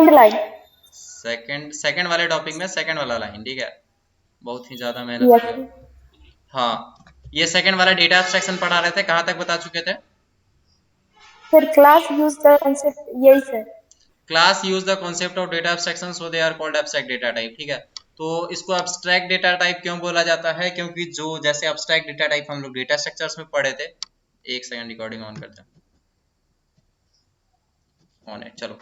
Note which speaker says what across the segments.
Speaker 1: Second line.
Speaker 2: Second second वाले topic में second वाला लाइन, ठीक है, बहुत ही ज्यादा मेहनत
Speaker 1: यस।
Speaker 2: किया। हाँ, ये सेकंड वाला डेटा एब्स्ट्रैक्शन पढ़ा रहे थे, कहाँ तक बता चुके थे?
Speaker 1: फिर क्लास यूज द कंसेप्ट, यही sir.
Speaker 2: Class use the concept of data abstraction so they are called abstract data type, ठीक है। तो इसको एब्स्ट्रैक्ट डेटा टाइप क्यों बोला जाता है? क्योंकि जो जैसे एब्स्ट्रैक्ट डेटा टाइप हम लोग डेटा स्ट्रक्चर्स में पढ़े थे, एक सेकंड रिकॉर्डिंग ऑन करते हैं, ऑन है, चलो।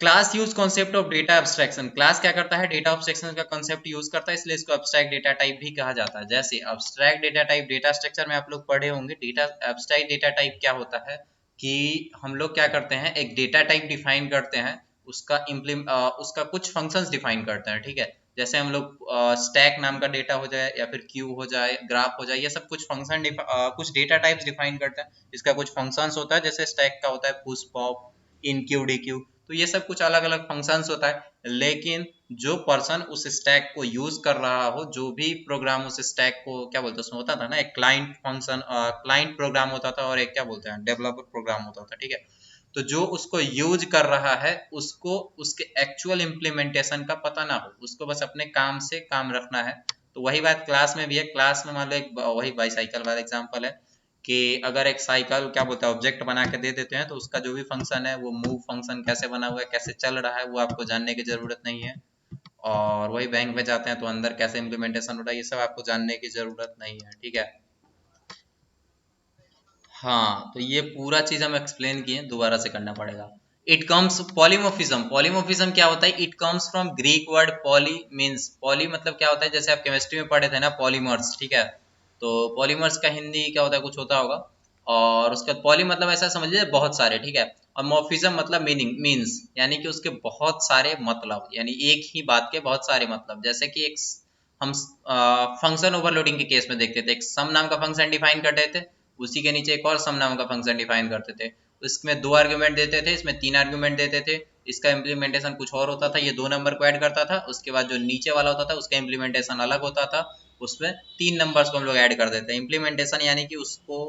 Speaker 2: Class use concept of data abstraction, class क्या करता है? डेटा एब्स्ट्रैक्शन का कॉन्सेप्ट यूज करता है, इसलिए इसको एब्स्ट्रैक्ट डेटा टाइप भी कहा जाता है। जैसे abstract data type data structure में आप लोग पढ़े होंगे। डेटा एब्स्ट्रैक्ट डेटा टाइप क्या होता है कि हम लोग क्या करते हैं, एक डेटा टाइप डिफाइन करते हैं, उसका कुछ फंक्शंस डिफाइन करते हैं, ठीक है। जैसे हम लोग स्टैक नाम का डेटा हो जाए या फिर क्यू हो जाए, ग्राफ हो जाए, ये सब कुछ फंक्शन कुछ डेटा टाइप्स डिफाइन करते हैं, इसका कुछ फंक्शंस होता है। जैसे स्टैक का होता है पुश पॉप इन क्यू डी क्यू, तो ये सब कुछ अलग अलग फंक्शंस होता है। लेकिन जो पर्सन उस स्टैक को यूज कर रहा हो, जो भी प्रोग्राम उस स्टैक को क्या बोलते हैं, उसमें होता था ना एक क्लाइंट फंक्शन, क्लाइंट प्रोग्राम होता था और एक क्या बोलते हैं डेवलपर प्रोग्राम होता था, ठीक है। तो जो उसको यूज कर रहा है, उसको उसके एक्चुअल इम्प्लीमेंटेशन का पता ना हो, उसको बस अपने काम से काम रखना है। तो वही बात क्लास में भी है। क्लास में मान लो एक वही बाईसाइकिल वाला एग्जांपल है कि अगर एक साइकिल क्या बोलते हैं ऑब्जेक्ट बना के दे देते हैं, तो उसका जो भी फंक्शन है, वो मूव फंक्शन कैसे बना हुआ है, कैसे चल रहा है, वो आपको जानने की जरूरत नहीं है। और वही बैंक में जाते हैं तो अंदर कैसे इम्प्लीमेंटेशन हो रहा है, ये सब आपको जानने की जरूरत नहीं है, ठीक है। हाँ, तो ये पूरा चीज हम एक्सप्लेन किए, दोबारा से करना पड़ेगा। इट कम्स पॉलीमोफिज्म, पॉलीमोफिज्म क्या होता है? It comes from Greek word poly, means poly मतलब क्या होता है, जैसे आप केमिस्ट्री में पढ़े थे ना पॉलीमर्स, ठीक है। तो पॉलीमर्स का हिंदी क्या होता है, कुछ होता होगा। और उसके बाद पॉली मतलब ऐसा समझ लीजिए बहुत सारे, ठीक है। और मॉर्फिज्म मतलब मीनिंग, मीन्स यानी कि उसके बहुत सारे मतलब, यानी एक ही बात के बहुत सारे मतलब। जैसे कि एक हम फंक्शन ओवरलोडिंग के केस में देखते थे, एक सम नाम का फंक्शन डिफाइन करते थे, उसी के नीचे एक और सम नाम का फंक्शन डिफाइन करते थे। इसमें दो आर्ग्यूमेंट देते थे, इसमें तीन आर्ग्यूमेंट देते थे, इसका इम्प्लीमेंटेशन कुछ और होता था, ये दो नंबर को ऐड करता था, उसके बाद जो नीचे वाला होता था उसका इम्प्लीमेंटेशन अलग होता था, उसमें तीन नंबर्स को हम लोग ऐड कर देते हैं। इम्प्लीमेंटेशन यानी कि उसको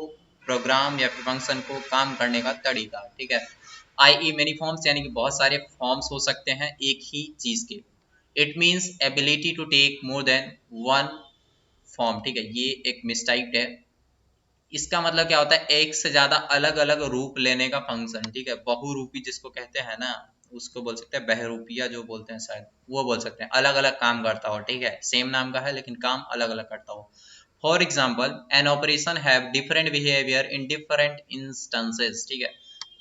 Speaker 2: प्रोग्राम या फिर फंक्शन को काम करने का तरीका, ठीक है। आई मेनी फॉर्म्स यानी कि बहुत सारे फॉर्म्स हो सकते हैं एक ही चीज के। It means ability to take more than one form, ठीक है, ये एक मिसटाइप है। इसका मतलब क्या होता है? एक से ज्यादा अलग अलग रूप लेने का फंक्शन, ठीक है। बहुरूपी जिसको कहते हैं ना, उसको बोल सकते हैं बहरूपिया, जो बोलते हैं शायद, वो बोल सकते हैं। अलग अलग काम करता हो, ठीक है, सेम नाम का है लेकिन काम अलग अलग करता हो। For example an operation have different behaviour in different instances, ठीक है।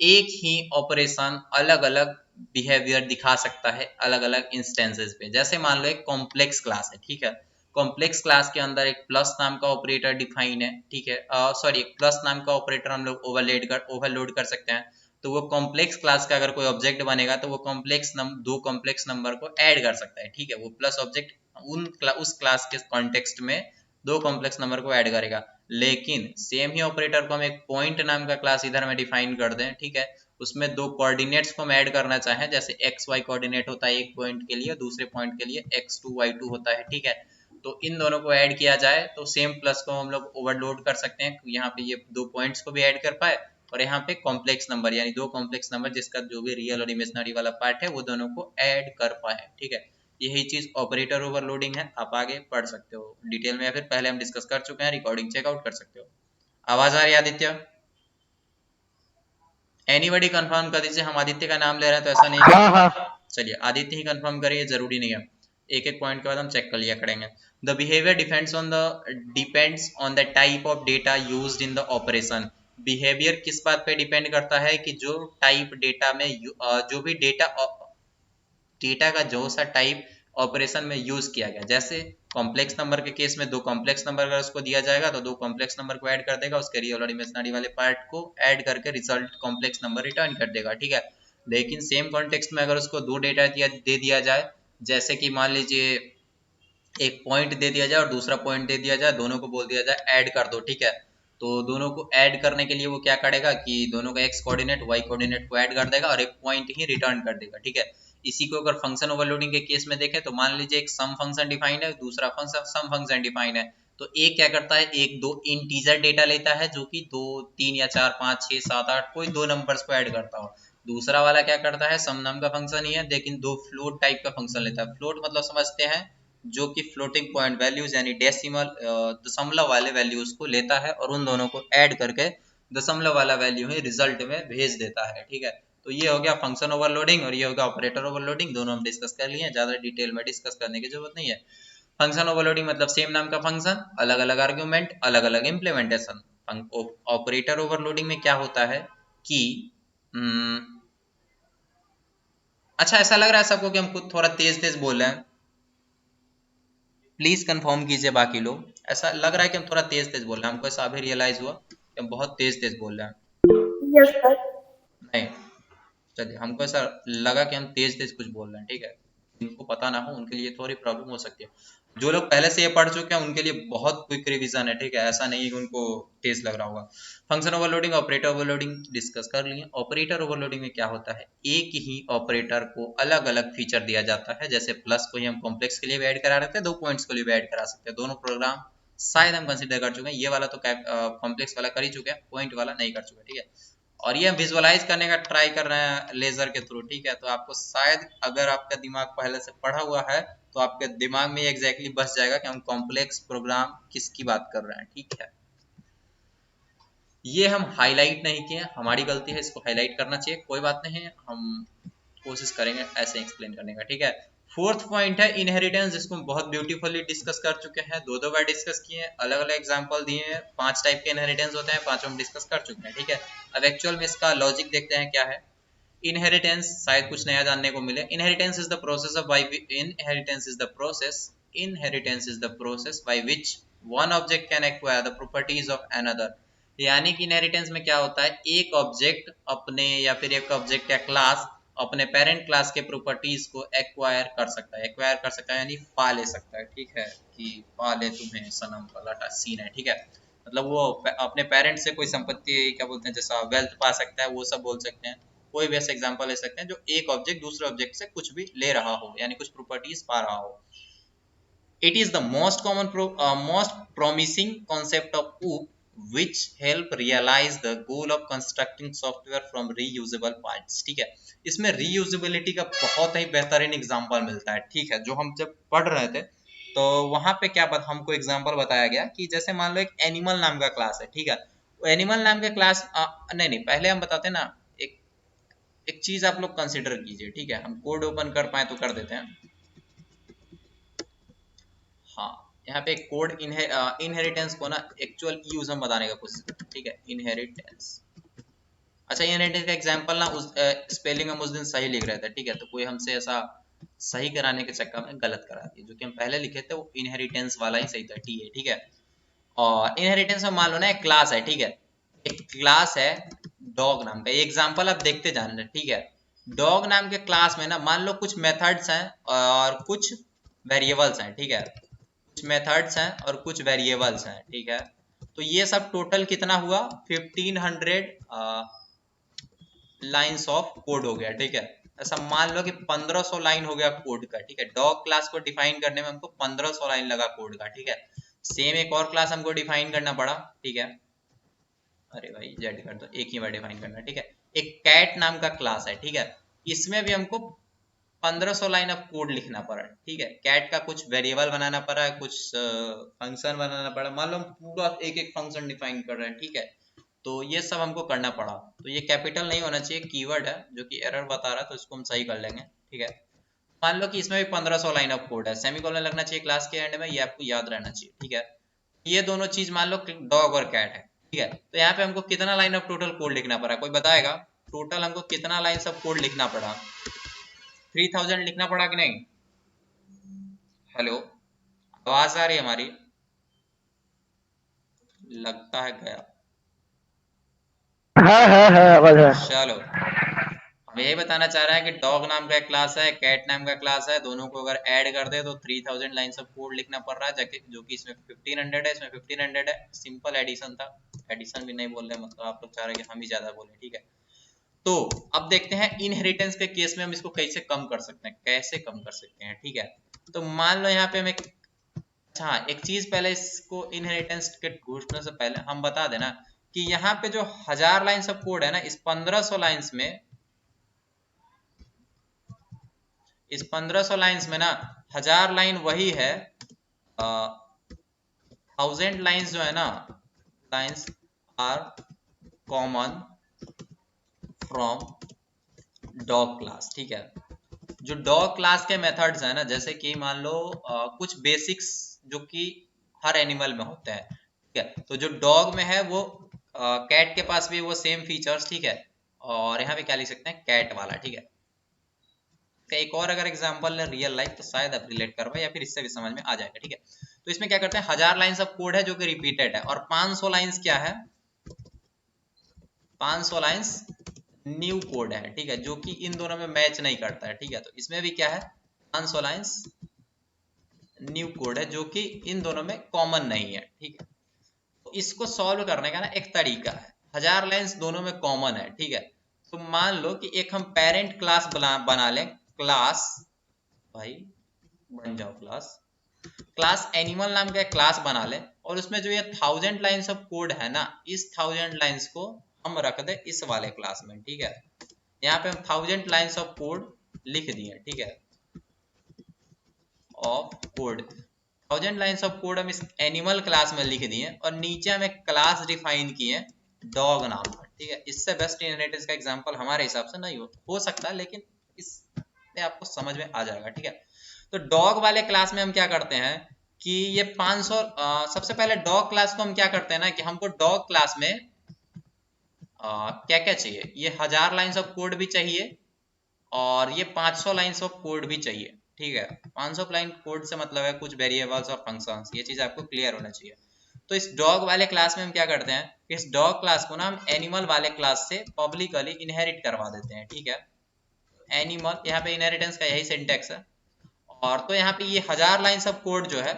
Speaker 2: एक ही ऑपरेशन अलग अलग बिहेवियर दिखा सकता है अलग अलग इंस्टेंसेस पे। जैसे मान लो एक कॉम्प्लेक्स क्लास है, ठीक है। कॉम्प्लेक्स क्लास के अंदर एक प्लस नाम का ऑपरेटर डिफाइन है, ठीक है। सॉरी, एक प्लस नाम का ऑपरेटर हम लोग ओवरलोड कर सकते हैं। तो वो कॉम्प्लेक्स क्लास का अगर कोई ऑब्जेक्ट बनेगा तो वो दो कॉम्प्लेक्स नंबर को ऐड कर सकता है, ठीक है। वो प्लस ऑब्जेक्ट उस क्लास के कॉन्टेक्स्ट में दो कॉम्प्लेक्स नंबर को ऐड करेगा। लेकिन सेम ही ऑपरेटर को हम एक पॉइंट नाम का क्लास इधर में डिफाइन कर दें, ठीक है, उसमें दो कोऑर्डिनेट्स को हम ऐड करना चाहें, जैसे एक्स वाई कोऑर्डिनेट होता है एक पॉइंट के लिए, दूसरे पॉइंट के लिए x2 y2 होता है, ठीक है। तो इन दोनों को ऐड किया जाए तो सेम प्लस को हम लोग ओवरलोड कर सकते हैं, यहाँ पे ये दो पॉइंट्स को भी ऐड कर पाए, और यहाँ पे कॉम्प्लेक्स नंबर यानी दो कॉम्प्लेक्स नंबर जिसका जो भी रियल और इमेजिनरी वाला पार्ट है वो दोनों को ऐड कर पाए, ठीक है। यही चीज ऑपरेटर ओवरलोडिंग है। आप आगे पढ़ सकते हो डिटेल में, या फिर पहले हम डिस्कस कर चुके हैं, रिकॉर्डिंग चेकआउट कर सकते हो। आवाज आ रही है आदित्य? एनीबडी कंफर्म कर दीजिए, हम आदित्य का नाम ले रहे हैं तो ऐसा नहीं कि
Speaker 3: हाँ हाँ।
Speaker 2: चलिए आदित्य ही कंफर्म करिए, जरूरी नहीं है, एक एक पॉइंट के बाद हम चेक कर लिया करेंगे। The behaviour depends on the type of data used in the operation. Behaviour किस बात पे डिपेंड करता है कि जो टाइप डेटा में जो भी डेटा का जो सा टाइप ऑपरेशन में यूज किया गया। जैसे कॉम्प्लेक्स नंबर के केस में दो कॉम्प्लेक्स नंबर अगर उसको दिया जाएगा तो दो कॉम्प्लेक्स नंबर को ऐड कर देगा, उसके रियल और इमेजिनरी वाले पार्ट को ऐड करके रिजल्ट कॉम्प्लेक्स नंबर रिटर्न कर देगा, ठीक है। लेकिन सेम कॉन्टेक्स्ट में अगर उसको दो डेटा दे दिया जाए, जैसे कि मान लीजिए एक पॉइंट दे दिया जाए और दूसरा पॉइंट दे दिया जाए, दोनों को बोल दिया जाए ऐड कर दो, ठीक है। तो दोनों को ऐड करने के लिए वो क्या करेगा कि दोनों का एक्स कोऑर्डिनेट वाई कोऑर्डिनेट को ऐड कर देगा और एक पॉइंट ही रिटर्न कर देगा, ठीक है। इसी को अगर फंक्शन ओवरलोडिंग के केस में देखें तो मान लीजिए एक सम फंक्शन डिफाइंड है, दूसरा फंक्शन सम फंक्शन डिफाइंड है। तो एक क्या करता है, एक दो इंटीजर डेटा लेता है जो कि दो तीन या चार पाँच छः सात आठ कोई दो नंबर्स को ऐड करता हो। दूसरा वाला क्या करता है, सम नाम का फंक्शन ही है लेकिन दो फ्लोट टाइप का फंक्शन लेता है। फ्लोट मतलब समझते हैं जो कि फ्लोटिंग पॉइंट वैल्यूज यानी डेसिमल दशमलव वाले वैल्यूज को लेता है और उन दोनों को ऐड करके दशमलव वाला वैल्यू ही रिजल्ट में भेज देता है। ठीक है, तो ये हो गया फंक्शन ओवरलोडिंग और ये हो गया ऑपरेटर ओवरलोडिंग। दोनों हम डिस्कस कर लिए, ज्यादा डिटेल में डिस्कस करने की जरूरत नहीं है। फंक्शन ओवरलोडिंग मतलब सेम नाम का फंक्शन, अलग अलग आर्ग्यूमेंट, अलग अलग इम्प्लीमेंटेशन। ऑपरेटर ओवरलोडिंग में क्या होता है कि अच्छा ऐसा लग रहा है सबको कि हम खुद थोड़ा तेज तेज बोल रहे हैं, प्लीज कंफर्म कीजिए बाकी लोग। ऐसा लग रहा है कि हम थोड़ा तेज तेज बोल रहे हैं, हमको ऐसा अभी रियलाइज हुआ कि हम बहुत तेज तेज बोल रहे हैं।
Speaker 1: Yes sir.
Speaker 2: नहीं, चलिए, हमको ऐसा लगा कि हम तेज तेज कुछ बोल रहे हैं। ठीक है, जिनको पता ना हो उनके लिए थोड़ी प्रॉब्लम हो सकती है। जो लोग पहले से ये पढ़ चुके हैं उनके लिए बहुत क्विक रिवीजन है। ठीक है, ऐसा नहीं है कि उनको तेज लग रहा होगा। Function overloading, operator overloading discuss कर लिए। ऑपरेटर ओवरलोडिंग में क्या होता है, एक ही ऑपरेटर को अलग अलग फीचर दिया जाता है। जैसे प्लस को ही हम कॉम्प्लेक्स के लिए भी ऐड करा सकते हैं, दो पॉइंट्स के लिए भी ऐड करा सकते हैं। दोनों प्रोग्राम शायद हम कंसिडर कर चुके हैं, ये वाला तो कॉम्प्लेक्स वाला कर ही चुके हैं, पॉइंट वाला नहीं कर चुके। ठीक है, और ये विजुअलाइज करने का ट्राई कर रहे हैं लेजर के थ्रू। ठीक है, तो आपको शायद अगर आपका दिमाग पहले से पढ़ा हुआ है तो आपके दिमाग में एग्जैक्टली बस जाएगा कि हम कॉम्प्लेक्स प्रोग्राम किसकी बात कर रहे हैं। ठीक है, ये हम हाईलाइट नहीं किए, हमारी गलती है, इसको हाईलाइट करना चाहिए, कोई बात नहीं है, हम कोशिश करेंगे ऐसे एक्सप्लेन करने का। ठीक है, फोर्थ पॉइंट है इनहेरिटेंस, जिसको हम बहुत ब्यूटीफुली डिस्कस कर चुके हैं, दो बार डिस्कस किए हैं, अलग अलग एग्जांपल दिए हैं। 5 टाइप के इनहेरिटेंस होते हैं, पांचों हम डिस्कस कर चुके हैं। ठीक है, अब एक्चुअल में इसका लॉजिक देखते हैं क्या है। इनहेरिटेंस शायद कुछ नया जानने को मिले। Inheritance is the process of by inheritance is the process by which one object can acquire the properties of another. यानी कि इनहेरिटेंस में क्या होता है, एक ऑब्जेक्ट अपने या फिर एक ऑब्जेक्ट या क्लास अपने पेरेंट क्लास के प्रॉपर्टीज को एक्वायर कर सकता है। एक्वायर कर सकता है यानी पा ले सकता है। ठीक है, कि पा ले तुम्हें सनम वाला सीन है। ठीक है, मतलब वो अपने पेरेंट्स से कोई संपत्ति क्या बोलते हैं, जैसा वेल्थ पा सकता है, वो सब बोल सकते हैं। कोई भी ऐसा एग्जांपल ले सकते हैं जो एक ऑब्जेक्ट दूसरे ऑब्जेक्ट से कुछ भी ले रहा हो यानी कुछ प्रॉपर्टीज पा रहा हो। It is the most common most promising concept of OOP which help realize the goal of constructing software from reusable parts। ठीक है, इसमें reusability का बहुत ही बेहतरीन एग्जांपल मिलता है। ठीक है, जो हम जब पढ़ रहे थे तो वहां पे क्या हमको एग्जांपल बताया गया कि जैसे मान लो एक एनिमल नाम का क्लास है। ठीक है, एनिमल नाम के क्लास नहीं पहले हम बताते ना, एक एक चीज आप लोग कंसिडर कीजिए। ठीक है, हम कोड ओपन कर पाए तो कर देते हैं। हाँ, यहाँ पे कोड इनहेरिटेंस को ना एक्चुअल यूज हम बताने का कोशिश करते हैं। ठीक है, इनहेरिटेंस। अच्छा, इनहेरिटेंस का एग्जांपल ना उस स्पेलिंग हम उस दिन सही लिख रहे थे। ठीक है, तो कोई हमसे ऐसा सही कराने के चक्कर में गलत करा दिया, जो कि हम पहले लिखे थे वो इनहेरिटेंस वाला ही सही था, टी है। ठीक है, और इनहेरिटेंस में मान लो ना एक क्लास है। ठीक है, एक क्लास है डॉग नाम का, एग्जाम्पल आप देखते जान रहे। ठीक है, डॉग नाम के क्लास में ना मान लो कुछ मेथड्स हैं और कुछ वेरिएबल्स हैं। ठीक है, कुछ मेथड्स हैं और कुछ वेरिएबल्स हैं। ठीक है, तो ये सब टोटल कितना हुआ, 1500 लाइंस ऑफ कोड हो गया। ठीक है, ऐसा मान लो कि 1500 लाइन हो गया कोड का। ठीक है, डॉग क्लास को डिफाइन करने में हमको 1500 लाइन लगा कोड का। ठीक है, सेम एक और क्लास हमको डिफाइन करना पड़ा। ठीक है, अरे भाई जेड कर दो, एक ही बार डिफाइन करना। ठीक है, एक कैट नाम का क्लास है। ठीक है, इसमें भी हमको 1500 लाइन ऑफ कोड लिखना पड़ा। ठीक है, कैट का कुछ वेरिएबल बनाना पड़ा, कुछ फंक्शन बनाना पड़ा। मान लो हम पूरा एक एक फंक्शन डिफाइन कर रहे हैं। ठीक है, तो ये सब हमको करना पड़ा। तो ये कैपिटल नहीं होना चाहिए, कीवर्ड है जो कि एरर बता रहा है, तो इसको हम सही कर लेंगे। ठीक है, मान लो कि इसमें भी 1500 लाइन ऑफ कोड है, सेमीकोलन लगना चाहिए क्लास के एंड में, ये आपको याद रहना चाहिए। ठीक है, ये दोनों चीज मान लो डॉग और कैट है। ठीक है, तो यहाँ पे हमको कितना लाइन ऑफ टोटल कोड लिखना पड़ा, कोई बताएगा टोटल हमको कितना लाइन ऑफ कोड लिखना पड़ा? 3000 लिखना पड़ा कि नहीं? हेलो, आवाज आ रही है हमारी? लगता है गया।
Speaker 3: है आवाज है।
Speaker 2: चलो, हम यही बताना चाह रहे हैं कि डॉग नाम का क्लास है, कैट नाम का क्लास है, दोनों को अगर ऐड कर दे तो 3000 लाइंस ऑफ कोड लिखना पड़ रहा है, जो कि इसमें 1500 है, इसमें 1500 है। सिंपल एडिशन था, एडिशन भी नहीं बोल रहे, मतलब आप लोग चाह रहे हैं कि हम ही ज्यादा बोले। ठीक है, तो अब देखते हैं इनहेरिटेंस के केस में हम इसको कैसे कम कर सकते हैं, कैसे कम कर सकते हैं। ठीक है, तो मान लो यहाँ पे हम अच्छा एक चीज पहले इसको इनहेरिटेंस के घोषणा से पहले हम बता देना कि यहाँ पे जो 1000 लाइंस ऑफ कोड है ना, इस 1500 लाइंस में इस 1500 लाइंस में ना 1000 लाइन वही है, 1000 लाइंस जो है ना, lines are common from dog class. ठीक है, जो डॉग क्लास के मेथड्स है ना, जैसे कि मान लो कुछ बेसिक्स जो कि हर एनिमल में होते हैं। ठीक है, तो जो डॉग में है वो कैट के पास भी वो सेम फीचर्स। ठीक है, और यहाँ पे क्या लिख सकते हैं, कैट वाला। ठीक है, एक और अगर एग्जांपल है रियल लाइफ, तो शायद आप रिलेट कर पाए या फिर इससे भी समझ में आ जाएगा। ठीक है, तो इसमें क्या करते हैं, 1000 लाइंस ऑफ कोड है जो कि रिपीटेड है, और 500 लाइंस क्या है, 500 लाइंस न्यू कोड है। ठीक है, जो कि इन दोनों में मैच नहीं करता है। ठीक है, तो इसमें भी क्या है, 500 लाइंस न्यू कोड है जो कि इन दोनों में कॉमन नहीं है। ठीक है, तो इसको सॉल्व करने का ना एक तरीका है, 1000 लाइंस दोनों में कॉमन है। ठीक है, तो मान लो कि एक हम पेरेंट क्लास बना लें, क्लास, भाई बन जाओ क्लास, क्लास एनिमल नाम का एक क्लास बना ले, और उसमें जो ये 1000 लाइंस ऑफ कोड है ना, इस 1000 लाइंस को हम रख दे इस वाले क्लास में। ठीक है, यहाँ पे हम 1000 लाइंस ऑफ कोड लिख दिए। ठीक है, of code, 1000 lines of code हम इस एनिमल क्लास में लिख दिए, और नीचे हम एक क्लास डिफाइन किए डॉग नाम का। ठीक है, इससे बेस्ट इनहेरिटेंस का एग्जांपल हमारे हिसाब से नहीं हो सकता, लेकिन इससे आपको समझ में आ जाएगा। ठीक है, तो डॉग वाले क्लास में हम क्या करते हैं कि ये 500 सबसे पहले डॉग क्लास को हम क्या करते हैं ना कि हमको डॉग क्लास में क्या क्या चाहिए, ये 1000 लाइंस ऑफ कोड भी चाहिए, और ये 500 लाइंस ऑफ कोड भी चाहिए। ठीक है, 500 लाइन कोड से मतलब है कुछ वेरिएबल्स और फंक्शंस, ये चीज आपको क्लियर होना चाहिए। तो इस डॉग वाले क्लास में हम क्या करते हैं, इस डॉग क्लास को ना हम एनिमल वाले क्लास से पब्लिकली इनहेरिट करवा देते हैं। ठीक है, एनिमल, यहाँ पे इनहेरिटेंस का यही सिंटेक्स है। और तो यहाँ पे ये 1000 लाइंस ऑफ कोड जो है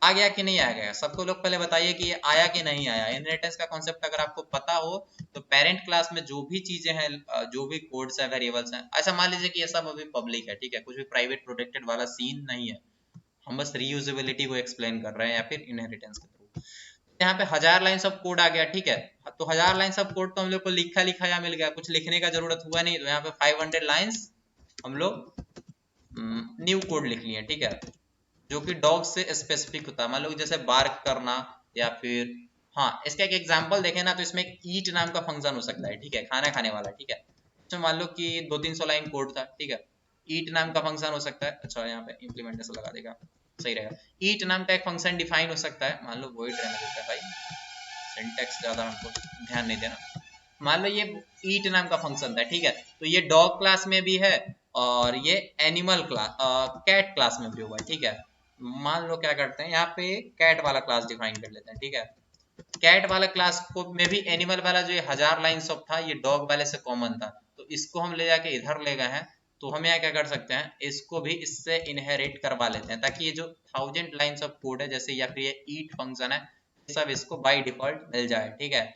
Speaker 2: आ गया कि नहीं आ गया, सबको लोग पहले बताइए कि ये आया कि नहीं आया। इनहेरिटेंस का कॉन्सेप्ट अगर आपको पता हो तो पेरेंट क्लास में जो भी चीजें हैं, जो भी कोड्स है, वेरिएबल्स हैं, ऐसा मान लीजिए कि ये सब अभी पब्लिक है। ठीक है, कुछ भी प्राइवेट प्रोटेक्टेड वाला सीन नहीं है, हम बस रीयूजेबिलिटी को एक्सप्लेन कर रहे हैं या फिर इनहेरिटेंस के थ्रू। यहाँ पे 1000 लाइंस ऑफ कोड आ गया। ठीक है, तो 1000 लाइंस ऑफ कोड तो हम लोग को लिखा लिखा मिल गया, कुछ लिखने का जरूरत हुआ नहीं, तो यहाँ पे 500 लाइंस हम लोग न्यू कोड लिख लिए। ठीक है, जो कि डॉग से स्पेसिफिक होता है, मान लो जैसे बार्क करना, या फिर हाँ, इसका एक एग्जांपल देखें ना, तो इसमें एक ईट नाम का फंक्शन हो सकता है। ठीक है, खाना खाने वाला। ठीक है, इसमें मान लो कि 200-300 लाइन कोड था। ठीक है, ईट नाम का फंक्शन हो सकता है, अच्छा यहाँ पे इम्प्लीमेंटेशन लगा देगा, सही रहेगा। ईट नाम का एक फंक्शन डिफाइन हो सकता है, मान लो वॉइड रहने देता है भाई, सिंटैक्स ज्यादा हमको ध्यान नहीं देना। मान लो ये ईट नाम का फंक्शन था। ठीक है, तो ये डॉग क्लास में भी है, और ये एनिमल क्लास, कैट क्लास में भी हुआ है। ठीक है, मान लो क्या करते हैं, यहाँ पे कैट वाला क्लास डिफाइन कर लेते हैं। ठीक है, कैट वाला क्लास को में भी एनिमल वाला जो 1000 लाइंस ऑफ था, ये डॉग वाले से कॉमन था, तो इसको हम ले जाके इधर ले गए हैं। तो हम यहाँ क्या कर सकते हैं, इसको भी इससे इनहेरिट करवा लेते हैं, ताकि ये जो 1000 लाइंस ऑफ कोड है, जैसे या फिर ये ईट फंक्शन है, सब इसको बाय डिफॉल्ट मिल जाए। ठीक है,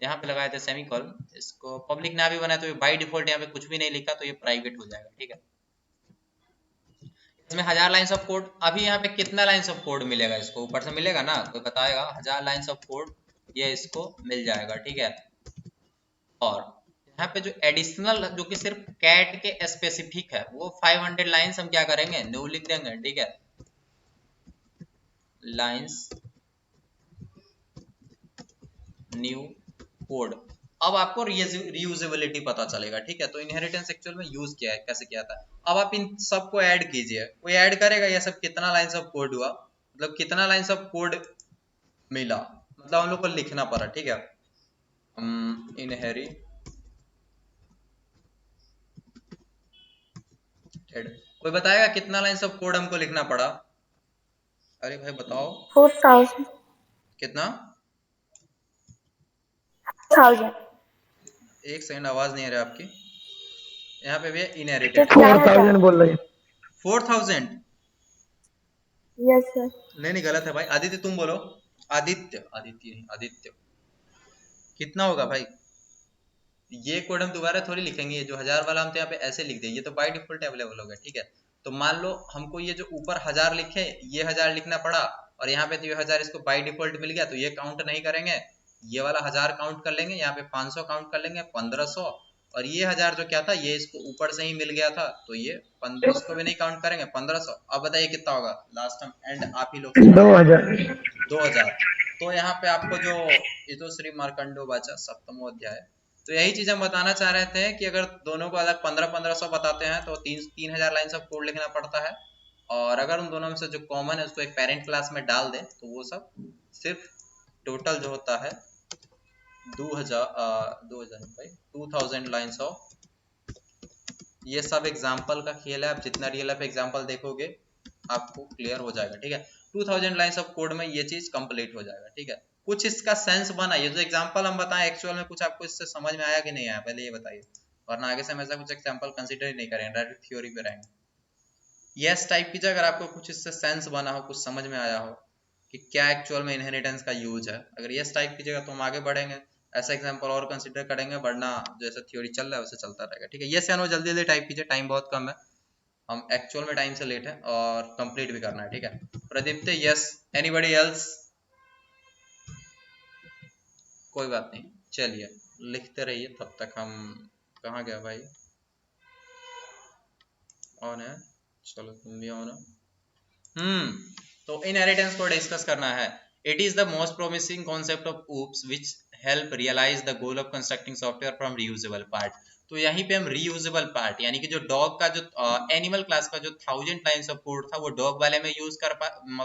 Speaker 2: यहाँ पे लगाए थे सेमीकोलन, इसको पब्लिक ना भी बनाए तो बाय डिफॉल्ट यहाँ पे कुछ भी नहीं लिखा, तो ये प्राइवेट हो जाएगा। ठीक है, इसमें 1000 लाइंस ऑफ कोड, अभी यहाँ पे कितना लाइंस ऑफ कोड मिलेगा, इसको ऊपर से मिलेगा ना, कोई बताएगा, 1000 लाइंस ऑफ कोड ये इसको मिल जाएगा। ठीक है, और यहाँ पे जो एडिशनल जो कि सिर्फ कैट के स्पेसिफिक है, वो 500 लाइंस हम क्या करेंगे, न्यू लिख देंगे। ठीक है, लाइंस न्यू कोड, अब आपको रीयूजेबिलिटी पता चलेगा। ठीक है, तो इनहेरिटेंस एक्चुअल में यूज किया है, कैसे किया था। अब आप इन सबको ऐड कीजिए, कोई ऐड करेगा, ये सब कितना लाइंस ऑफ कोड हुआ, मतलब कितना लाइंस ऑफ कोड मिला, मतलब हम लोग को लिखना पड़ा। ठीक है, इनहेरिटेड, कोई बताएगा कितना लाइंस ऑफ कोड हमको लिखना पड़ा, अरे भाई बताओ
Speaker 1: 4000।
Speaker 2: कितना।
Speaker 1: 1000।
Speaker 2: एक सेकंड, आवाज नहीं आ रही आपकी, यहाँ पे भी
Speaker 1: तो
Speaker 2: इनहेरिटेड
Speaker 3: 4000 बोल रही
Speaker 2: 4000।
Speaker 1: Yes sir.
Speaker 2: नहीं नहीं, गलत है भाई, आदित्य तुम बोलो, आदित्य, आदित्य नहीं, आदित्य, कितना होगा भाई। ये कोड हम दोबारा थोड़ी लिखेंगे, ये जो 1000 वाला हम तो यहाँ पे ऐसे लिख देंगे, ये तो बाय डिफॉल्ट अवेलेबल होगा। ठीक है, तो मान लो हमको ये जो ऊपर 1000 लिखे, ये 1000 लिखना पड़ा, और यहाँ पे तो ये 1000 इसको बाय डिफॉल्ट मिल गया, तो ये काउंट नहीं करेंगे, ये वाला 1000 काउंट कर लेंगे, यहाँ पे 500 काउंट कर लेंगे, 1500, और ये 1000 जो क्या था, ये इसको ऊपर से ही मिल गया था, तो ये उसको भी नहीं काउंट करेंगे, 1500। अब बताइए कितना होगा, लास्ट हम एंड आप ही लोग
Speaker 1: 2000।
Speaker 2: 2000। तो यहाँ पे आपको जो ये तो श्री मार्कंडो वाचा सप्तमो अध्याय, तो यही चीज हम बताना चाह रहे थे कि अगर दोनों को अलग 1500 बताते हैं तो 3000 लाइन ऑफ कोड लिखना पड़ता है, और अगर उन दोनों में से जो कॉमन है उसको एक पेरेंट क्लास में डाल दें तो वो सब सिर्फ टोटल जो होता है 2000 भाई 2000 लाइन्स ऑफ। ये सब एग्जाम्पल का खेल है, आप जितना रियल लाइफ एग्जाम्पल देखोगे आपको क्लियर हो जाएगा, ठीक है। 2000 लाइन्स ऑफ कोड में ये चीज कंप्लीट हो जाएगा, ठीक है। कुछ इसका सेंस बना, ये जो एग्जाम्पल हम बताएं एक्चुअल में कुछ आपको इससे समझ में आया कि नहीं आया, पहले ये बताइए, वरना आगे से हम ऐसा कुछ एग्जाम्पल कंसिडर ही नहीं करेंगे, डायरेक्ट थ्योरी पे रहेंगे। यस टाइप कीजिए अगर आपको कुछ इससे सेंस बना हो, कुछ समझ में आया हो कि क्या एक्चुअल में इनहेरिटेंस का यूज है। अगर यस टाइप कीजिएगा तो हम आगे बढ़ेंगे, ऐसा एग्जांपल और कंसीडर करेंगे, वरना जैसे थ्योरी चल रहा है वैसे चलता रहेगा, ठीक है। यस या नो जल्दी जल्दी टाइप कीजिए, टाइम बहुत कम है, हम एक्चुअल में टाइम से लेट है और कंप्लीट भी करना है, ठीक है। प्रदीप्त यस, एनीबॉडी एल्स? कोई बात नहीं, चलिए लिखते रहिए तब तक। हम कहाँ गया भाई, ऑन है, चलो तुम भी ऑन हो। तो इनहेरिटेंस को डिस्कस करना है। It is the most promising concept of OOPs which help realise the goal of constructing software from reusable part. तो यहीं पे हम रीयूजेबल पार्ट यानी कि जो डॉग का जो एनिमल क्लास का जो 1000 लाइन्स ऑफ कोड था वो डॉग वाले में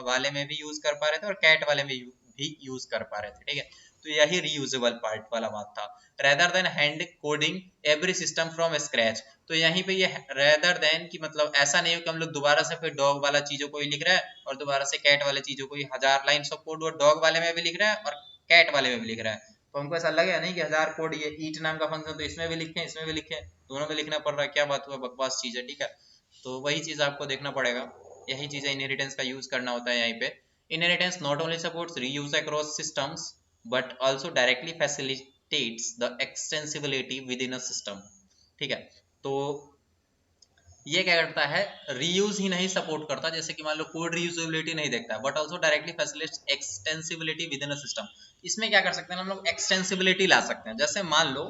Speaker 2: वाले में भी यूज कर पा रहे थे और कैट वाले में भी यूज कर पा रहे थे, ठीक है। तो यही रीयूजेबल पार्ट वाला बात था, rather than hand coding every system from scratch. तो यहीं पे ये रेदर देन की मतलब ऐसा नहीं हो कि हम लोग दोबारा से फिर डॉग वाला चीजों को ही लिख रहे हैं और दोबारा से कैट वाले चीजों को ही 1000 लाइन्स ऑफ कोड वो डॉग वाले में भी लिख रहा है और कैट वाले में भी लिख रहा है। तो हमको ऐसा लगे नहीं कि 1000 कोड ये ईट नाम का फंक्शन तो इसमें भी लिखे इसमें भी लिखे, दोनों में लिखना पड़ रहा है, क्या बात हुआ, बकवास चीज है, ठीक है। तो वही चीज आपको देखना पड़ेगा, यही चीज इनहेरिटेंस का यूज करना होता है यहाँ पे। Inheritance not only supports reuse across systems but also directly facilitates the extensibility within a system, ठीक है। तो ये क्या करता है, रीयूज ही नहीं सपोर्ट करता, जैसे कि मान लो कोड रीयूजेबिलिटी नहीं देखता है, but also directly facilitates extensibility with in a system. इसमें क्या कर सकते हैं हम लोग, एक्सटेंसिबिलिटी ला सकते हैं। जैसे मान लो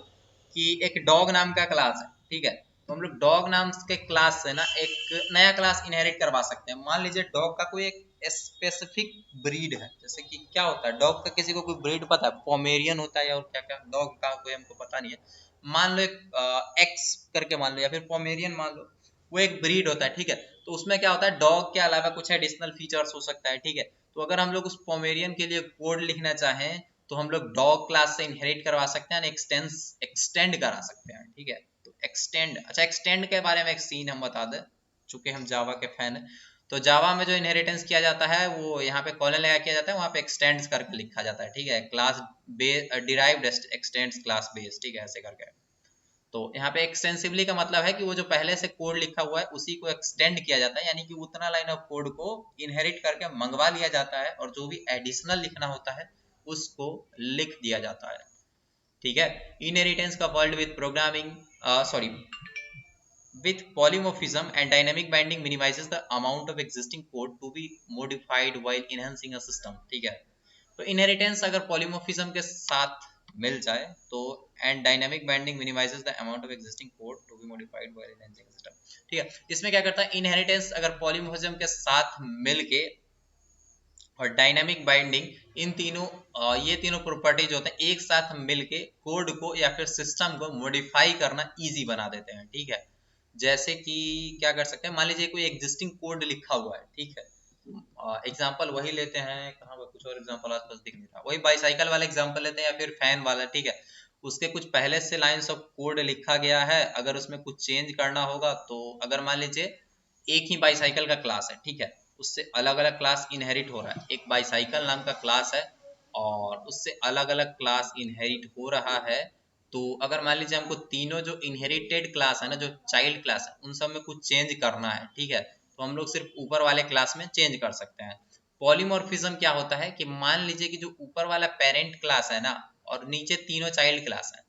Speaker 2: कि एक डॉग नाम का क्लास है, ठीक है, तो हम लोग डॉग नाम के क्लास से ना एक नया क्लास इनहेरिट करवा सकते हैं। मान लीजिए डॉग का कोई एक स्पेसिफिक ब्रीड है, जैसे कि क्या होता है डॉग का, किसी को कोई ब्रीड पता है, पोमेरियन होता है या और क्या क्या डॉग का कोई हमको पता नहीं है। मान लो एक एक्स करके मान लो या फिर पोमेरियन मान लो, वो एक ब्रीड होता है, ठीक है। तो उसमें क्या होता है, डॉग के अलावा कुछ एडिशनल फीचर्स हो सकता है, ठीक है। तो अगर हम लोग उस पोमेरियन के लिए कोड लिखना चाहें तो हम लोग डॉग क्लास से इनहेरिट करवा सकते हैं, एक्सटेंड करा सकते हैं, ठीक है। तो एक्सटेंड, अच्छा एक्सटेंड के बारे में एक सीन हम बता दें, चूंकि हम जावा के फैन हैं। तो जावा में जो इनहेरिटेंस किया जाता है वो यहाँ पे कॉलन लगा किया जाता है, वहाँ पे एक्सटेंड्स करके लिखा जाता है, ठीक है। Class base derived x tends class base, ठीक है, ऐसे करके। तो यहाँ पे एक्सटेंसिवली का मतलब है कि वो जो पहले से कोड लिखा हुआ है उसी को एक्सटेंड किया जाता है, यानी कि उतना लाइन ऑफ कोड को इनहेरिट करके मंगवा लिया जाता है और जो भी एडिशनल लिखना होता है उसको लिख दिया जाता है, ठीक है। इनहेरिटेंस का world with programming sorry with polymorphism and dynamic binding minimizes the amount of existing code to be modified while enhancing a system, ठीक है। तो इनहेरिटेंस अगर पॉलीमॉर्फिज्म के साथ मिल जाए तो and dynamic binding minimises the amount of existing code to be modified while enhancing system, ठीक है। इसमें क्या करता है, इनहेरिटेंस अगर पॉलीमॉर्फिज्म के साथ मिलके और डायनामिक बाइंडिंग, इन तीनों ये तीनों प्रॉपर्टीज होते हैं एक साथ मिलके कोड को या फिर सिस्टम को मॉडिफाई करना इजी बना देते हैं, ठीक है। जैसे कि क्या कर सकते हैं, मान लीजिए कोई एग्जिस्टिंग कोड लिखा हुआ है, ठीक है। एग्जाम्पल वही लेते हैं, कहाँ पर कुछ और एग्जाम्पल आसपास दिख नहीं रहा, वही बाईसाइकिल वाला एग्जाम्पल लेते हैं या फिर फैन वाला, ठीक है। उसके कुछ पहले से लाइंस ऑफ कोड लिखा गया है, अगर उसमें कुछ चेंज करना होगा तो अगर मान लीजिए एक ही बाईसाइकिल का क्लास है, ठीक है, उससे अलग अलग क्लास इनहेरिट हो रहा है, एक बाईसाइकिल नाम का क्लास है और उससे अलग अलग क्लास इनहेरिट हो रहा है। तो अगर मान लीजिए हमको तीनों जो इनहेरिटेड क्लास है ना, जो चाइल्ड क्लास है, उन सब में कुछ चेंज करना है, ठीक है, तो हम लोग सिर्फ ऊपर वाले क्लास में चेंज कर सकते हैं। पॉलीमॉर्फिज्म क्या होता है कि मान लीजिए कि जो ऊपर वाला पेरेंट क्लास है ना और नीचे तीनों चाइल्ड क्लास है,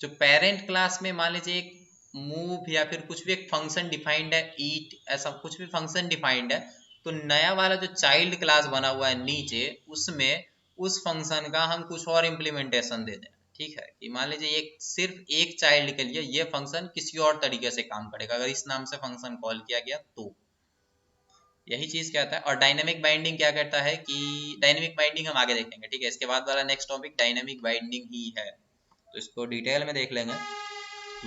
Speaker 2: जो पेरेंट क्लास में मान लीजिए एक मूव या फिर कुछ भी एक फंक्शन डिफाइंड है, ईट, ऐसा कुछ भी फंक्शन डिफाइंड है, तो नया वाला जो चाइल्ड क्लास बना हुआ है नीचे, उसमें उस फंक्शन का हम कुछ और इम्प्लीमेंटेशन दे दें, ठीक है, कि मान लीजिए एक सिर्फ एक चाइल्ड के लिए ये फंक्शन किसी और तरीके से काम करेगा अगर इस नाम से फंक्शन कॉल किया गया तो यही चीज कहता है। और डायनेमिक बाइंडिंग क्या कहता है कि डायनेमिक बाइंडिंग हम आगे देखेंगे, ठीक है, इसके बाद वाला नेक्स्ट टॉपिक डायनेमिक बाइंडिंग ही है, तो इसको डिटेल में देख लेंगे।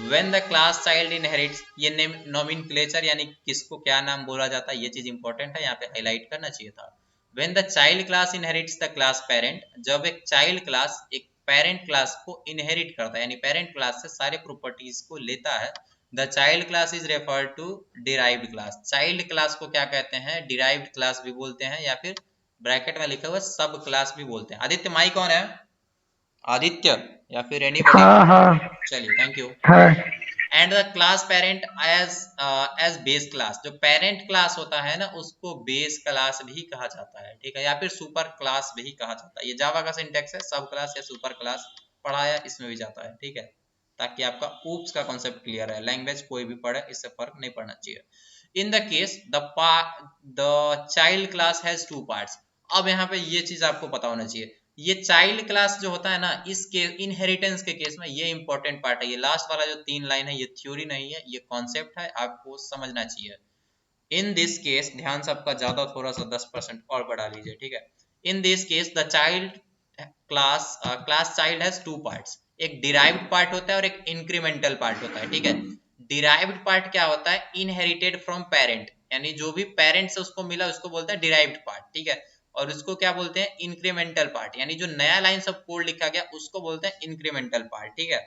Speaker 2: When the class child inherits, ये नोमेनक्लेचर यानी किसको क्या नाम बोला जाता है ये चीज इंपॉर्टेंट है, यहाँ पे हाईलाइट करना चाहिए था। When the child class inherits the class parent, जब एक चाइल्ड क्लास एक पेरेंट क्लास को इनहेरिट करता है यानी पेरेंट क्लास से सारे प्रॉपर्टीज को लेता है, the child class is referred to derived class. Child class को क्या कहते हैं, डिराइव्ड क्लास भी बोलते हैं या फिर ब्रैकेट में लिखा हुआ सब क्लास भी बोलते हैं। आदित्य माई कौन है, आदित्य या फिर एनीबॉडी?
Speaker 3: हाँ हाँ
Speaker 2: चलिए, थैंक यू।
Speaker 3: है।
Speaker 2: And the class parent as base class, जो पेरेंट क्लास होता है ना उसको बेस क्लास भी कहा जाता है, ठीक है, या फिर सुपर क्लास भी कहा जाता है। ये जावा का सिंटेक्स है, सब क्लास या सुपर क्लास पढ़ाया इसमें भी जाता है, ठीक है, ताकि आपका ऊप्स का कॉन्सेप्ट क्लियर है। लैंग्वेज कोई भी पढ़े इससे फर्क नहीं पड़ना चाहिए। In the case the child class has two parts. अब यहाँ पे ये चीज आपको पता होना चाहिए, ये चाइल्ड क्लास जो होता है ना इसके इनहेरिटेंस के केस में ये इंपॉर्टेंट पार्ट है। ये लास्ट वाला जो 3 लाइन है ये थ्योरी नहीं है, ये कॉन्सेप्ट है, आपको समझना चाहिए। इन दिस केस, ध्यान सबका ज्यादा थोड़ा सा 10% और बढ़ा लीजिए, ठीक है। In this case the child class child has two parts, एक डिराइव्ड पार्ट होता है और एक इंक्रीमेंटल पार्ट होता है, ठीक है। डिराइव्ड पार्ट क्या होता है, इनहेरिटेड फ्रॉम पेरेंट, यानी जो भी पेरेंट से उसको मिला उसको बोलते हैं डिराइव्ड पार्ट, ठीक है। और उसको क्या बोलते हैं, इंक्रीमेंटल पार्ट, यानी जो नया लाइन ऑफ कोड लिखा गया उसको बोलते हैं इंक्रीमेंटल पार्ट, ठीक है।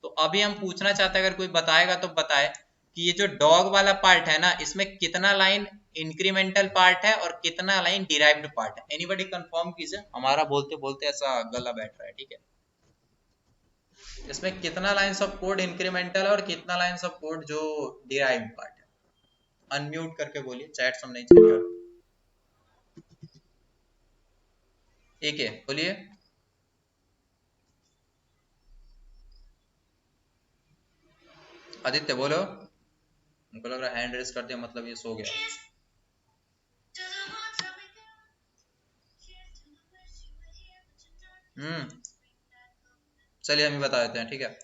Speaker 2: तो अभी हम पूछना चाहते हैं, अगर कोई बताएगा तो बताए कि ये जो डॉग वाला पार्ट है ना इसमें कितना लाइन इंक्रीमेंटल पार्ट है और कितना लाइन डिराइव्ड पार्ट है। एनीबॉडी कंफर्म कीजिए, हमारा बोलते बोलते ऐसा गला बैठ रहा है, ठीक है। इसमें कितना लाइंस ऑफ कोड इंक्रीमेंटल है और कितना लाइंस ऑफ कोड जो डिराइव्ड पार्ट है। अनम्यूट करके बोलिए, चैट सब नहीं चाहिए। एक है, बोलिए। आदित्य बोलो, उनको लग रहा है हैंड रेस कर दिया मतलब ये सो गया। चलिए हम ही बता देते हैं, ठीक है।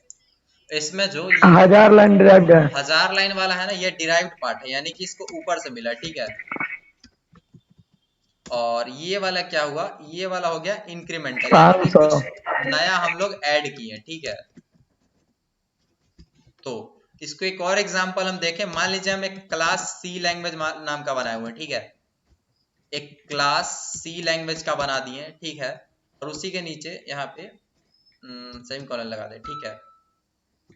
Speaker 2: इसमें जो
Speaker 3: 1000 लाइन डिराइव्ड है।
Speaker 2: 1000 लाइन वाला है ना ये डिराइव्ड पार्ट है, यानी कि इसको ऊपर से मिला, ठीक है। और ये वाला क्या हुआ, ये वाला हो गया इंक्रीमेंटल, यानी कि
Speaker 3: 500
Speaker 2: कुछ नया हम लोग ऐड किए, ठीक है। तो इसको एक और एग्जांपल हम देखें, मान लीजिए हम एक क्लास सी लैंग्वेज नाम का बनाए हुए, ठीक है, एक क्लास सी लैंग्वेज का बना दिए, ठीक है। और उसी के नीचे यहाँ पे सेमीकोलन लगा दे, ठीक है।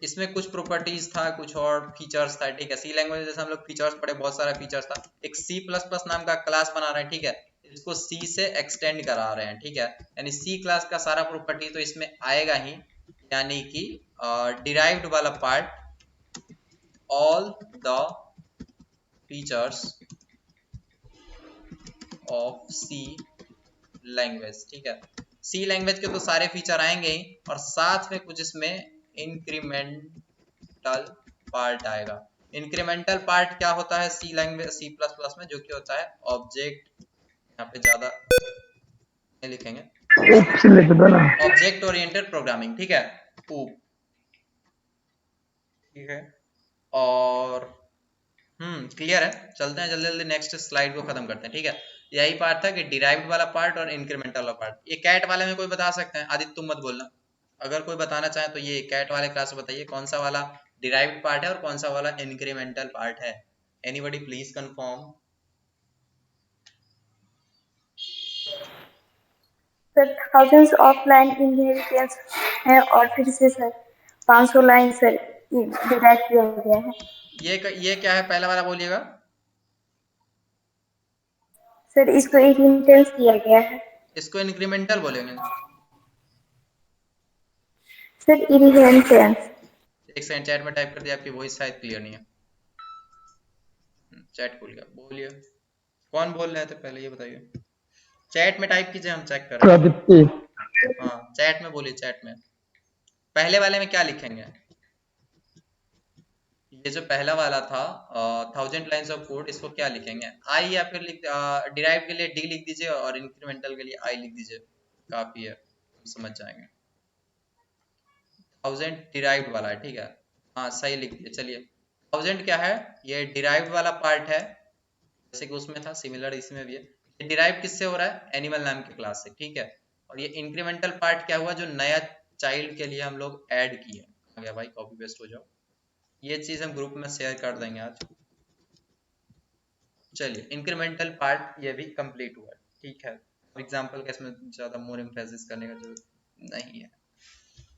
Speaker 2: इसमें कुछ प्रॉपर्टीज था, कुछ और फीचर्स था, ठीक है। सी लैंग्वेज जैसे हम लोग फीचर्स पढ़े, बहुत सारा फीचर्स था। एक सी प्लस प्लस नाम का क्लास बना रहे हैं, ठीक है, इसको सी से एक्सटेंड करा रहे हैं, ठीक है। यानी सी क्लास का सारा प्रॉपर्टी तो इसमें आएगा ही, यानी कि डिराइव्ड वाला part, all the features of C language, ठीक है। सी लैंग्वेज के तो सारे फीचर आएंगे ही, और साथ में कुछ इसमें इंक्रीमेंटल पार्ट आएगा। इंक्रीमेंटल पार्ट क्या होता है सी लैंग्वेज, सी प्लस प्लस में, जो कि होता है ऑब्जेक्ट, यहाँ पे ज्यादा नहीं लिखेंगे,
Speaker 3: उप्स लिख दो ना।
Speaker 2: ऑब्जेक्ट ओरिएंटेड प्रोग्रामिंग, ठीक है, ऊप, ठीक है। और क्लियर है, चलते हैं जल्दी जल्दी नेक्स्ट स्लाइड को खत्म करते हैं, ठीक है। यही पार्ट था कि डिराइव्ड वाला पार्ट और इंक्रीमेंटल वाला पार्ट। ये कैट वाले में कोई बता सकते हैं, आदित्य तुम मत बोलना, अगर कोई बताना चाहे तो ये कैट वाले क्लास में बताइए कौन सा वाला डिराइव्ड पार्ट है और कौन सा वाला इंक्रीमेंटल पार्ट है। Anybody please confirm.
Speaker 1: Sir thousands of line inheritance है और फिर से सर 500 लाइन सर डिराइव किया गया है।
Speaker 2: ये क्या है, पहला वाला बोलिएगा।
Speaker 1: सर इसको इनहेरिटेंस किया गया है।
Speaker 2: इसको इंक्रीमेंटल बोलेंगे
Speaker 1: सर इनहेरिटेंस।
Speaker 2: एक सेकंड, चैट में टाइप कर दिया, आपकी वॉइस शायद क्लियर नहीं है। चैट खुल गया, बोलिए कौन बोल रहे थे पहले ये बताइए। चैट में टाइप कीजिए, हम चेक कर रहे हैं। हाँ चैट में बोलिए, चैट में पहले वाले में क्या लिखेंगे। ये जो पहला वाला था 1000 लाइन्स ऑफ कोड, इसको क्या लिखेंगे, आई, या फिर डिराइव के लिए डी लिख दीजिए और इंक्रीमेंटल के लिए आई लिख दीजिए, काफी है, समझ जाएंगे। 1000 डिराइव्ड वाला है, ठीक है, हाँ सही लिख दिया। चलिए 1000 क्या है, ये डिराइव्ड वाला पार्ट है, जैसे कि उसमें था सिमिलर इसमें भी है। ये डिराइव किससे हो रहा है, एनिमल नाम के क्लास से, ठीक है। और ये इंक्रीमेंटल पार्ट क्या हुआ, जो नया चाइल्ड के लिए हम लोग ऐड किए। आ गया भाई, कॉपी पेस्ट हो जाओ। ये चीज हम ग्रुप में शेयर कर देंगे आज। चलिए इंक्रीमेंटल पार्ट ये भी कंप्लीट हुआ, ठीक है। एग्जाम्पल का इसमें ज्यादा मोर एम्फेसिस करने का जरूरत नहीं है।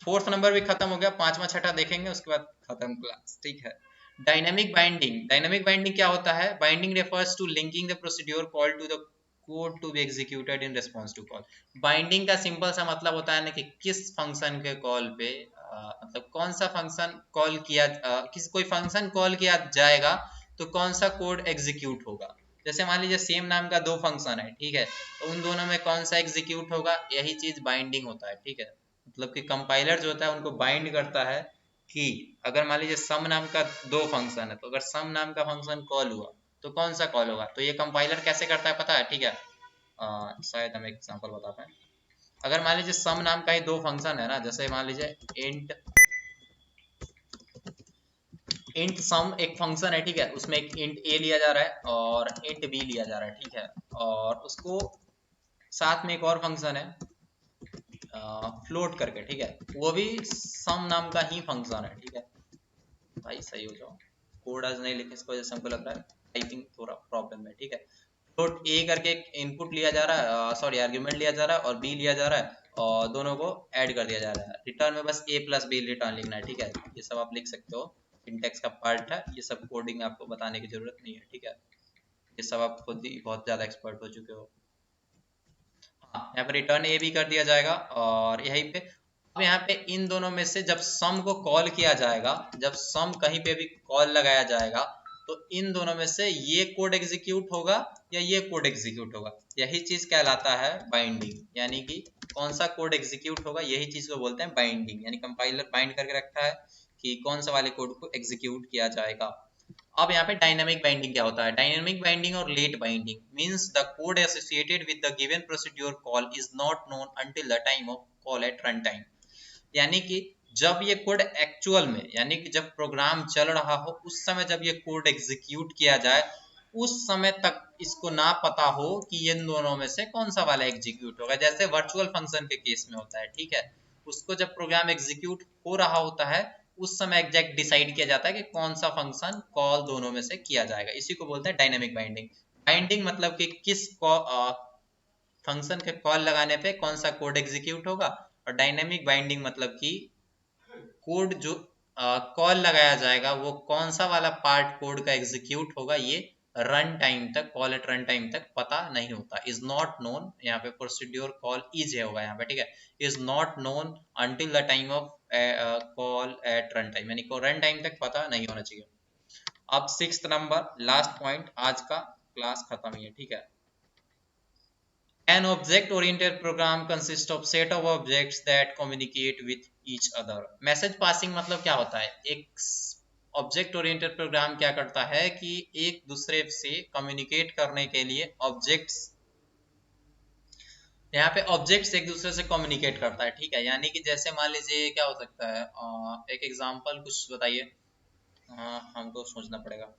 Speaker 2: फोर्थ नंबर भी खत्म हो गया, पांचवा छठा देखेंगे उसके बाद खत्म क्लास, ठीक है। डायनेमिक बाइंडिंग, डायनेमिक बाइंडिंग क्या होता है, binding refers to linking the procedure call to the code to be executed in response to call. Binding का सिंपल सा मतलब होता है ना कि किस फंक्शन के कॉल पे मतलब कौन सा फंक्शन कॉल किया, किस कोई फंक्शन कॉल किया जाएगा तो कौन सा कोड एग्जीक्यूट होगा। जैसे मान लीजिए सेम नाम का दो फंक्शन है, ठीक है, तो उन दोनों में कौन सा एग्जीक्यूट होगा, यही चीज बाइंडिंग होता है, ठीक है। मतलब कि कंपाइलर जो होता है उनको बाइंड करता है कि अगर मान लीजिए सम नाम का दो फंक्शन है, तो अगर सम नाम का फंक्शन कॉल हुआ तो कौन सा कॉल होगा, तो ये कंपाइलर कैसे करता है पता है, ठीक है। शायद हम एक एग्जांपल बता पाए। अगर मान लीजिए सम नाम का ही दो फंक्शन है ना, जैसे मान लीजिए इंट इंट सम एक फंक्शन है, ठीक है, उसमें एक इंट ए लिया जा रहा है और इंट बी लिया जा रहा है, ठीक है, और उसको साथ में एक और फंक्शन है फ्लोट करके, ठीक है, वो भी सम नाम का ही फंक्शन है, ठीक है। भाई सही हो जाओ, कोड आज नहीं लिखे इसको, जैसे हमको लग रहा है टाइपिंग थोड़ा प्रॉब्लम है, ठीक है। फ्लोट ए करके एक इनपुट लिया जा रहा है, सॉरी आर्ग्यूमेंट लिया जा रहा है, और बी लिया जा रहा है, और दोनों को ऐड कर दिया जा रहा है। रिटर्न में बस ए प्लस बी रिटर्न लिखना है, ठीक है। ये सब आप लिख सकते हो, सिंटैक्स का पार्ट है, ये सब कोडिंग आपको बताने की जरूरत नहीं है, ठीक है। ये सब आप खुद ही बहुत ज्यादा एक्सपर्ट हो चुके हो। हाँ, यहाँ पे रिटर्न ए भी कर दिया जाएगा, और यहीं पे अब यहाँ पे इन दोनों में से जब सम को कॉल किया जाएगा, जब सम कहीं पे भी कॉल लगाया जाएगा, तो इन दोनों में से ये कोड एग्जीक्यूट होगा या ये कोड एग्जीक्यूट होगा, यही चीज कहलाता है बाइंडिंग। यानी कि कौन सा कोड एग्जीक्यूट होगा, यही चीज को बोलते हैं बाइंडिंग। यानी कंपाइलर बाइंड करके रखता है कि कौन सा वाले कोड को एग्जीक्यूट किया जाएगा। अब यहाँ पे डायनेमिक बाइंडिंग क्या होता है, डायनेमिक बाइंडिंग और late binding means the code associated with the given procedure call is not known until the time of call at run time. यानी कि जब ये कोड एक्चुअल में, यानी कि जब प्रोग्राम चल रहा हो उस समय जब ये कोड एग्जीक्यूट किया जाए, उस समय तक इसको ना पता हो कि इन दोनों में से कौन सा वाला एग्जीक्यूट होगा। जैसे वर्चुअल फंक्शन के केस में होता है, ठीक है, उसको जब प्रोग्राम एग्जीक्यूट हो रहा होता है उस समय एग्जैक्ट डिसाइड किया जाता है कि कौन सा फंक्शन कॉल दोनों में से किया जाएगा। इसी को बोलते हैं डायनेमिक बाइंडिंग। बाइंडिंग मतलब कि किस फंक्शन के कॉल लगाने पे कौन सा कोड एग्जीक्यूट होगा, और डायनेमिक बाइंडिंग मतलब कि कोड जो कॉल लगाया जाएगा वो कौन सा वाला पार्ट कोड का एग्जीक्यूट होगा, ये रन टाइम तक, कॉल एट रन टाइम तक पता नहीं होता। इज नॉट नोन, यहाँ पे प्रोसीड्यूर कॉल इज है होगा यहाँ पे, ठीक है, is not known until the time of call at run time, यानी रन टाइम तक पता नहीं होना चाहिए। अब सिक्स्थ नंबर लास्ट पॉइंट, आज का क्लास खत्म ही है, ठीक है। An object-oriented program consists of set of objects that communicate with each other. Message passing मतलब क्या होता है, एक ऑब्जेक्ट ओरिएंटेड प्रोग्राम क्या करता है कि एक दूसरे से कम्युनिकेट करने के लिए ऑब्जेक्ट्स, यहाँ पे ऑब्जेक्ट्स एक दूसरे से कम्युनिकेट करता है, ठीक है। यानी कि जैसे मान लीजिए क्या हो सकता है, एक एग्जांपल कुछ बताइए, हमको सोचना पड़ेगा।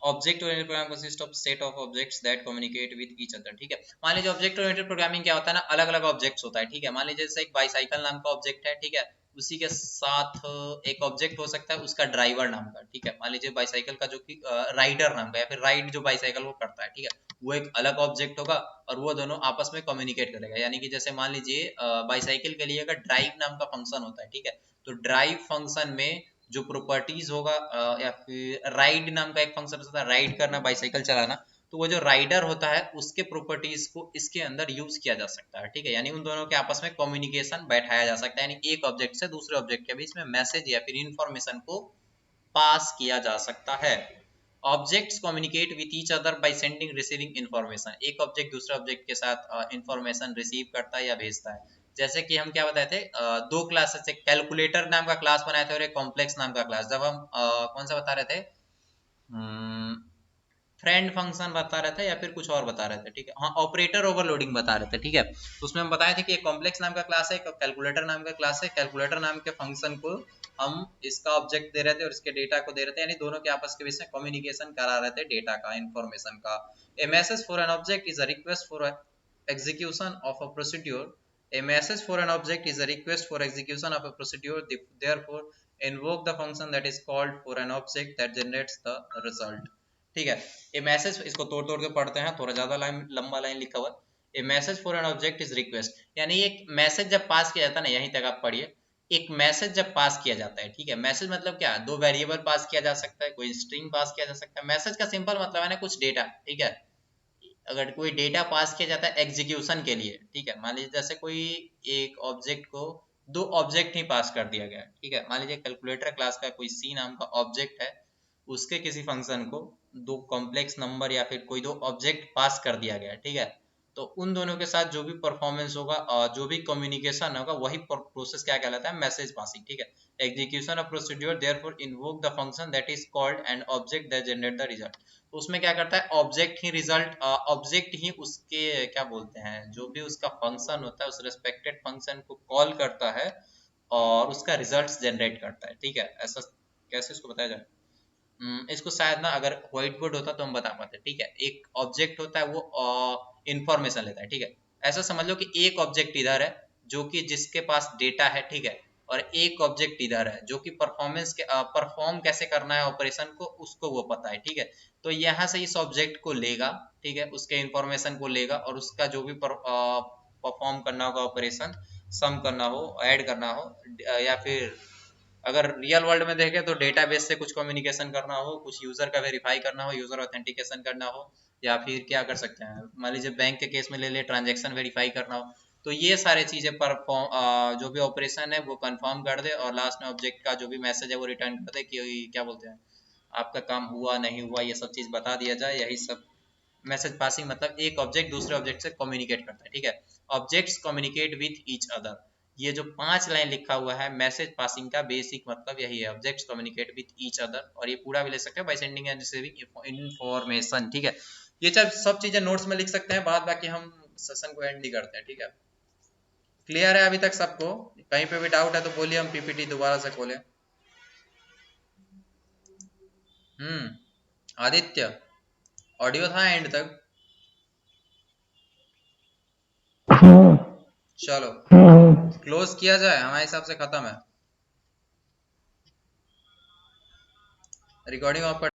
Speaker 2: Object oriented program consist of set of objects that communicate with each other, ठीक है। मान लीजिए ऑब्जेक्ट ओरिएंटेड प्रोग्रामिंग क्या होता है ना, अलग अलग ऑब्जेक्ट्स होता है, ठीक है। मान लीजिए जैसे एक बाईसाइकिल नाम का ऑब्जेक्ट है, ठीक है, उसी के साथ एक ऑब्जेक्ट हो सकता है उसका ड्राइवर नाम का, ठीक है। मान लीजिए बाईसाइकिल का जो कि राइडर नाम का, या फिर राइड जो बाईसाइकिल को करता है, ठीक है, वो एक अलग ऑब्जेक्ट होगा, और वो दोनों आपस में कम्युनिकेट करेगा। यानी कि जैसे मान लीजिए बाईसाइकिल के लिए अगर ड्राइव नाम का फंक्शन होता है, ठीक है, तो ड्राइव फंक्शन में जो प्रॉपर्टीज होगा, या फिर राइड नाम का एक फंक्शन होता है, राइड करना, बाईसाइकिल चलाना, तो वो जो राइडर होता है उसके प्रॉपर्टीज को इसके अंदर यूज किया जा सकता है, ठीक है। यानी उन दोनों के आपस में कम्युनिकेशन बैठाया जा सकता है, यानी एक ऑब्जेक्ट से दूसरे ऑब्जेक्ट के बीच में मैसेज या फिर इंफॉर्मेशन को पास किया जा सकता है। Objects communicate with each other by sending receiving information. एक ऑब्जेक्ट दूसरे ऑब्जेक्ट के साथ इंफॉर्मेशन रिसीव करता है या भेजता है। जैसे कि हम क्या बताए थे, दो क्लासेस, एक कैलकुलेटर नाम का क्लास बनाए थे और एक कॉम्प्लेक्स नाम का क्लास। जब हम कौन सा बता रहे थे, फ्रेंड फंक्शन बता रहे थे या फिर कुछ और बता रहे थे, ठीक है। हाँ, ऑपरेटर ओवरलोडिंग बता रहे थे, ठीक है। तो उसमें हम बताए थे कि एक कॉम्प्लेक्स नाम का क्लास है, एक कैलकुलेटर नाम का क्लास है। कैलकुलेटर नाम के फंक्शन को हम इसका ऑब्जेक्ट दे रहे थे और इसके डेटा को दे रहे थे, यानी दोनों के आपस के बीच में कम्युनिकेशन करा रहे थे डेटा का, इंफॉर्मेशन का। A message for an object is a request for execution of a procedure. A message for an object is a request for execution of a procedure. Therefore, invoke the function that is called for an object that generates the result. ठीक है। ए message, इसको तोड़ तोड़ के पढ़ते हैं, थोड़ा ज्यादा लाइन, लंबा लाइन लिखा हुआ। A message for an object is request, यानी एक मैसेज जब पास किया जाता है ना, यहीं तक आप पढ़िए। एक मैसेज जब पास किया जाता है, ठीक है, मैसेज मतलब क्या, दो वेरिएबल पास किया जा सकता है, कोई स्ट्रिंग पास किया जा सकता है। मैसेज का सिंपल मतलब है ना कुछ डेटा, ठीक है। अगर कोई डेटा पास किया जाता है एग्जीक्यूशन के लिए, ठीक है, मान लीजिए जैसे कोई एक ऑब्जेक्ट को दो ऑब्जेक्ट ही पास कर दिया गया, ठीक है। मान लीजिए कैलकुलेटर क्लास का कोई सी नाम का ऑब्जेक्ट है, उसके किसी फंक्शन को दो कॉम्प्लेक्स नंबर या फिर कोई दो ऑब्जेक्ट पास कर दिया गया, ठीक है। तो उन दोनों के साथ जो भी परफॉर्मेंस होगा और जो भी कम्युनिकेशन होगा, वही प्रोसेस क्या कहलाता है, मैसेज पासिंग, ठीक है। Execution of procedure, therefore invoke the function that is called an object that generate the result. तो उसमें क्या करता है, ऑब्जेक्ट ही रिजल्ट, ऑब्जेक्ट ही उसके क्या बोलते हैं, जो भी उसका फंक्शन होता है उस रिस्पेक्टेड फंक्शन को कॉल करता है और उसका रिजल्ट्स जनरेट करता है, ठीक है। ऐसा कैसे इसको बताया जाए, इसको शायद ना अगर व्हाइट बोर्ड होता तो हम बता पाते, ठीक है। एक ऑब्जेक्ट होता है, वो इंफॉर्मेशन लेता है, ठीक है। ऐसा समझ लो कि एक ऑब्जेक्ट इधर है जो कि जिसके पास डेटा है, ठीक है, और एक ऑब्जेक्ट इधर है जो कि परफॉर्मेंस के परफॉर्म कैसे करना है ऑपरेशन को, उसको वो पता है, ठीक है। तो यहाँ से इस ऑब्जेक्ट को लेगा, ठीक है, उसके इंफॉर्मेशन को लेगा और उसका जो भी परफॉर्म करना होगा ऑपरेशन, सम करना हो, ऐड करना हो, या फिर अगर रियल वर्ल्ड में देखें तो डेटाबेस से कुछ कम्युनिकेशन करना हो, कुछ यूजर का वेरीफाई करना हो, यूजर ऑथेंटिकेशन करना हो, या फिर क्या कर सकते हैं, मान लीजिए बैंक के केस में ले ले, ट्रांजैक्शन वेरीफाई करना हो। तो ये सारे चीजें परफॉर्म, जो भी ऑपरेशन है वो कंफर्म कर दे और लास्ट में ऑब्जेक्ट का जो भी मैसेज है वो रिटर्न कर दे कि क्या बोलते हैं, आपका काम हुआ नहीं हुआ, ये सब चीज बता दिया जाए। यही सब मैसेज पासिंग मतलब एक ऑब्जेक्ट दूसरे ऑब्जेक्ट से कम्युनिकेट करता है, ठीक है। Objects communicate with each other, ये जो 5 लाइन लिखा हुआ है मैसेज पासिंग का बेसिक मतलब यही है, objects communicate with each other. और ये पूरा भी ले सकते हैं, by sending end receiving information, ठीक है। ये सब चीजें नोट्स में लिख सकते हैं, बाद बाकी हम सेशन को एंड नहीं करते हैं, ठीक है। क्लियर है अभी तक सबको? कहीं पे भी डाउट है तो बोलिए, हम पीपीटी दोबारा से खोलें। आदित्य, ऑडियो था एंड तक? चलो क्लोज किया जाए, हमारे हिसाब से खत्म है रिकॉर्डिंग ऑफ